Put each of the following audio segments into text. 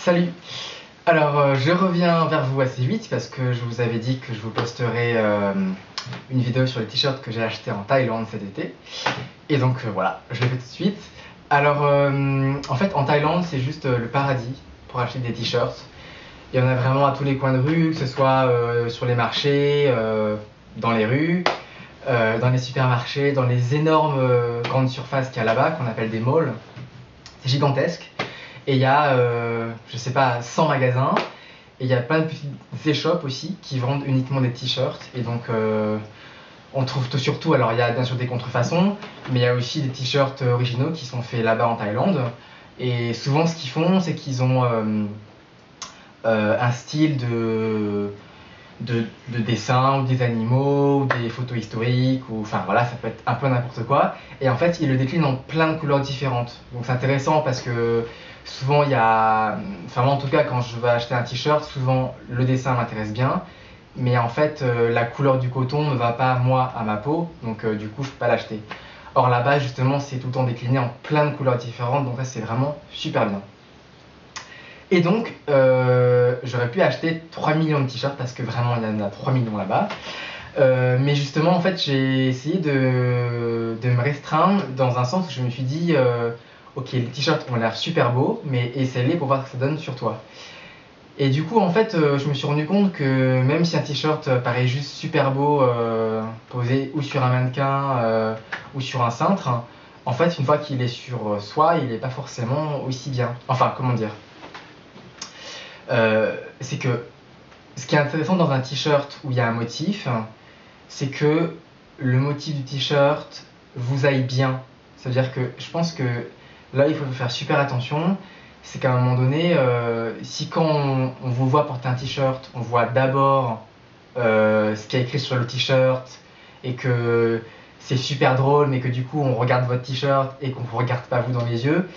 Salut! Alors, je reviens vers vous assez vite parce que je vous avais dit que je vous posterai une vidéo sur les t-shirts que j'ai achetés en Thaïlande cet été. Et donc voilà, je le fais tout de suite. Alors, en fait, en Thaïlande, c'est juste le paradis pour acheter des t-shirts. Il y en a vraiment à tous les coins de rue, que ce soit sur les marchés, dans les rues, dans les supermarchés, dans les énormes grandes surfaces qu'il y a là-bas, qu'on appelle des malls. C'est gigantesque. Et il y a, je sais pas, 100 magasins. Et il y a plein de petites échoppes aussi qui vendent uniquement des t-shirts. Et donc, on trouve surtout, alors il y a bien sûr des contrefaçons, mais il y a aussi des t-shirts originaux qui sont faits là-bas en Thaïlande. Et souvent, ce qu'ils font, c'est qu'ils ont un style de dessin, ou des animaux, ou des photos historiques, ou enfin voilà, ça peut être un peu n'importe quoi. Et en fait, ils le déclinent en plein de couleurs différentes. Donc c'est intéressant parce que souvent il y a. Enfin, moi en tout cas, quand je vais acheter un t-shirt, souvent le dessin m'intéresse bien. Mais en fait, la couleur du coton ne va pas, moi, à ma peau. Donc du coup, je peux pas l'acheter. Or là-bas, justement, c'est tout le temps décliné en plein de couleurs différentes. Donc ça, c'est vraiment super bien. Et donc, j'aurais pu acheter 3 millions de t-shirts parce que vraiment, il y en a 3 millions là-bas. Mais justement, en fait, j'ai essayé de me restreindre dans un sens où je me suis dit, ok, les t-shirts ont l'air super beaux, mais essaie-les pour voir ce que ça donne sur toi. Et du coup, en fait, je me suis rendu compte que même si un t-shirt paraît juste super beau, posé ou sur un mannequin ou sur un cintre, en fait, une fois qu'il est sur soi, il n'est pas forcément aussi bien. Enfin, comment dire? C'est que ce qui est intéressant dans un t-shirt où il y a un motif, c'est que le motif du t-shirt vous aille bien. C'est-à-dire que je pense que là, il faut faire super attention. C'est qu'à un moment donné, si quand on vous voit porter un t-shirt, on voit d'abord ce qui est écrit sur le t-shirt et que c'est super drôle, mais que du coup on regarde votre t-shirt et qu'on ne vous regarde pas vous dans les yeux,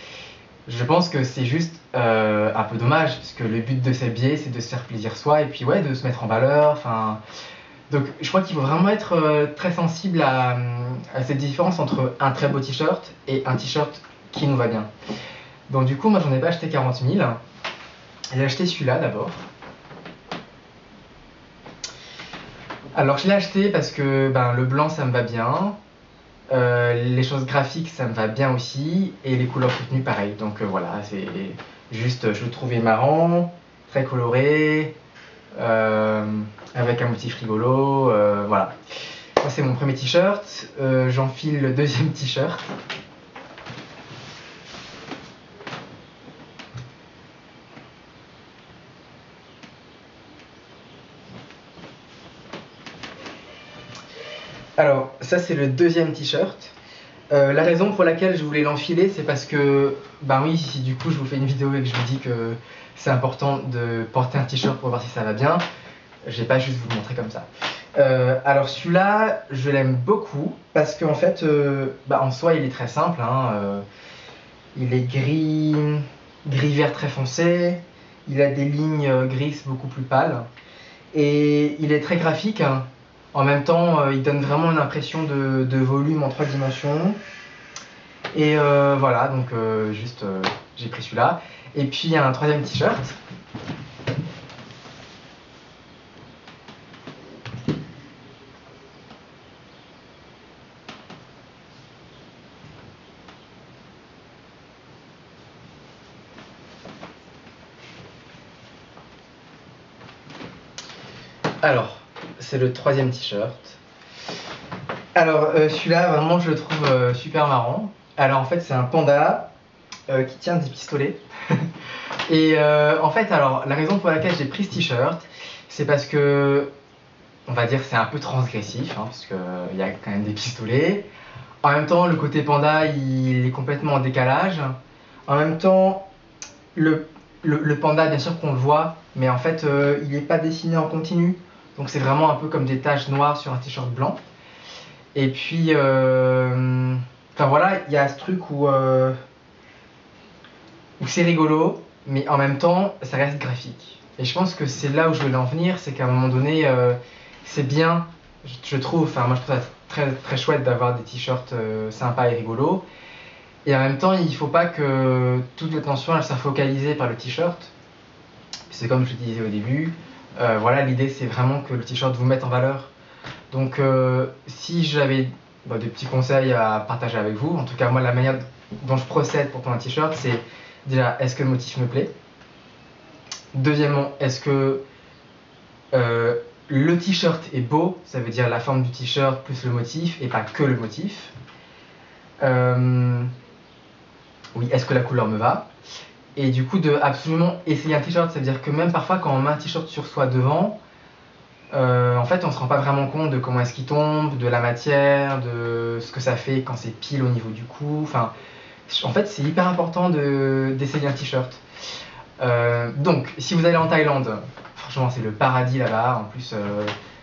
je pense que c'est juste un peu dommage, parce que le but de s'habiller, c'est de se faire plaisir soi et puis ouais, de se mettre en valeur. Enfin, donc je crois qu'il faut vraiment être très sensible à cette différence entre un très beau t-shirt et un t-shirt qui nous va bien. Donc du coup, moi j'en ai pas acheté 40 000. J'ai acheté celui-là d'abord. Alors je l'ai acheté parce que ben, le blanc ça me va bien. Les choses graphiques ça me va bien aussi. Et les couleurs soutenues pareil. Donc voilà, c'est juste, je le trouvais marrant, très coloré, avec un motif rigolo. Voilà. Ça c'est mon premier t-shirt. J'enfile le deuxième t-shirt. Alors, ça c'est le deuxième t-shirt. La raison pour laquelle je voulais l'enfiler, c'est parce que, ben oui, si du coup je vous fais une vidéo et que je vous dis que c'est important de porter un t-shirt pour voir si ça va bien, je vais pas juste vous le montrer comme ça. Alors celui-là, je l'aime beaucoup parce qu'en fait, en soi, il est très simple. Il est gris-vert très foncé. Il a des lignes grises beaucoup plus pâles. Et il est très graphique. En même temps, il donne vraiment une impression de volume en 3 dimensions. Et voilà, donc juste j'ai pris celui-là. Et puis il y a un troisième t-shirt. Alors, c'est le troisième t-shirt. Alors, celui-là, vraiment, je le trouve super marrant. Alors, en fait, c'est un panda qui tient des pistolets. Et en fait, alors, la raison pour laquelle j'ai pris ce t-shirt, c'est parce que, on va dire, c'est un peu transgressif, parce qu'il y a quand même des pistolets. En même temps, le côté panda, il est complètement en décalage. En même temps, le panda, bien sûr qu'on le voit, mais en fait, il n'est pas dessiné en continu. Donc c'est vraiment un peu comme des taches noires sur un t-shirt blanc. Et puis, enfin voilà, il y a ce truc où c'est rigolo, mais en même temps, ça reste graphique. Et je pense que c'est là où je voulais en venir, c'est qu'à un moment donné, c'est bien, je trouve, enfin moi je trouve ça très, très chouette d'avoir des t-shirts sympas et rigolos. Et en même temps, il ne faut pas que toute l'attention elle soit focalisée par le t-shirt. C'est comme je le disais au début, voilà, l'idée c'est vraiment que le t-shirt vous mette en valeur. Donc si j'avais des petits conseils à partager avec vous, en tout cas moi la manière dont je procède pour prendre un t-shirt, c'est déjà est-ce que le motif me plaît? Deuxièmement, est-ce que le t-shirt est beau? Ça veut dire la forme du t-shirt plus le motif et pas que le motif. Oui, est-ce que la couleur me va? Et du coup, de absolument essayer un t-shirt, ça veut dire que même parfois, quand on met un t-shirt sur soi devant, en fait, on se rend pas vraiment compte de comment est-ce qu'il tombe, de la matière, de ce que ça fait quand c'est pile au niveau du cou. Enfin, en fait, c'est hyper important d'essayer un t-shirt. Donc, si vous allez en Thaïlande, franchement, c'est le paradis là-bas. En plus,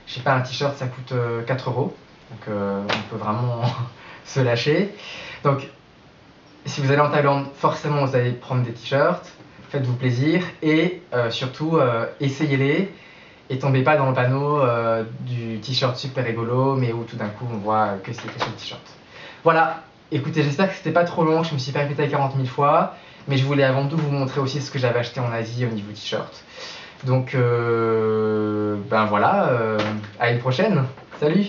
je sais pas, un t-shirt, ça coûte 4 euros. Donc, on peut vraiment se lâcher. Donc, si vous allez en Thaïlande, forcément, vous allez prendre des t-shirts. Faites-vous plaisir et surtout, essayez-les. Et tombez pas dans le panneau du t-shirt super rigolo, mais où tout d'un coup, on voit que c'est écrit sur le t-shirt. Voilà. Écoutez, j'espère que c'était pas trop long. Je me suis pas répété 40 000 fois. Mais je voulais avant tout vous montrer aussi ce que j'avais acheté en Asie au niveau t-shirt. Donc, ben voilà, à une prochaine. Salut!